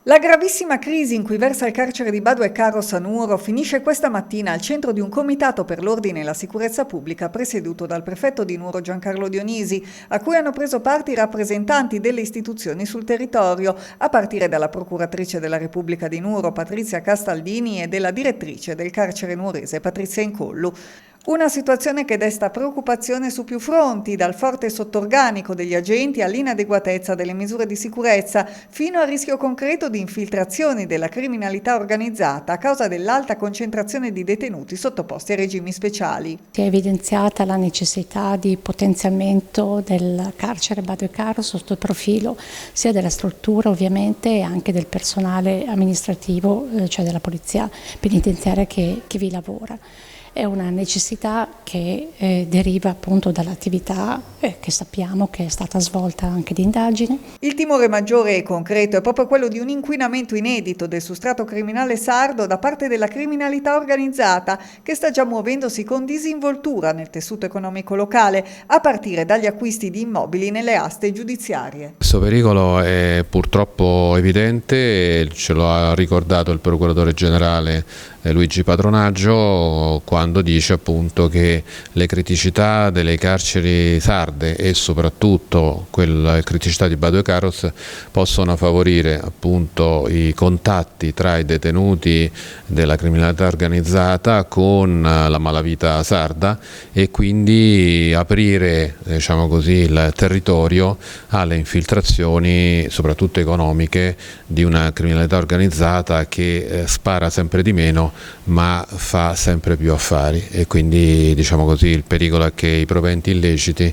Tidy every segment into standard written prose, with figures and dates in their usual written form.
La gravissima crisi in cui versa il carcere di Badua e Carros a Nuoro finisce questa mattina al centro di un comitato per l'ordine e la sicurezza pubblica presieduto dal prefetto di Nuoro Giancarlo Dionisi, a cui hanno preso parte i rappresentanti delle istituzioni sul territorio, a partire dalla procuratrice della Repubblica di Nuoro Patrizia Castaldini e della direttrice del carcere nuorese Patrizia Incollu. Una situazione che desta preoccupazione su più fronti, dal forte sottorganico degli agenti all'inadeguatezza delle misure di sicurezza, fino al rischio concreto di infiltrazioni della criminalità organizzata a causa dell'alta concentrazione di detenuti sottoposti a regimi speciali. Si è evidenziata la necessità di potenziamento del carcere Badua e Carros sotto il profilo sia della struttura ovviamente e anche del personale amministrativo, cioè della polizia penitenziaria che vi lavora. È una necessità che deriva appunto dall'attività che sappiamo che è stata svolta anche di indagine. Il timore maggiore e concreto è proprio quello di un inquinamento inedito del substrato criminale sardo da parte della criminalità organizzata, che sta già muovendosi con disinvoltura nel tessuto economico locale, a partire dagli acquisti di immobili nelle aste giudiziarie. Questo pericolo è purtroppo evidente, ce lo ha ricordato il procuratore generale Luigi Patronaggio quando dice appunto che le criticità delle carceri sarde e soprattutto quella criticità di Badua e Carros possono favorire appunto i contatti tra i detenuti della criminalità organizzata con la malavita sarda e quindi aprire, diciamo così, il territorio alle infiltrazioni soprattutto economiche di una criminalità organizzata che spara sempre di meno ma fa sempre più affari e quindi, diciamo così, il pericolo è che i proventi illeciti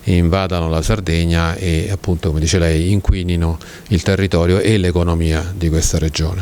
invadano la Sardegna e appunto, come dice lei, inquinino il territorio e l'economia di questa regione.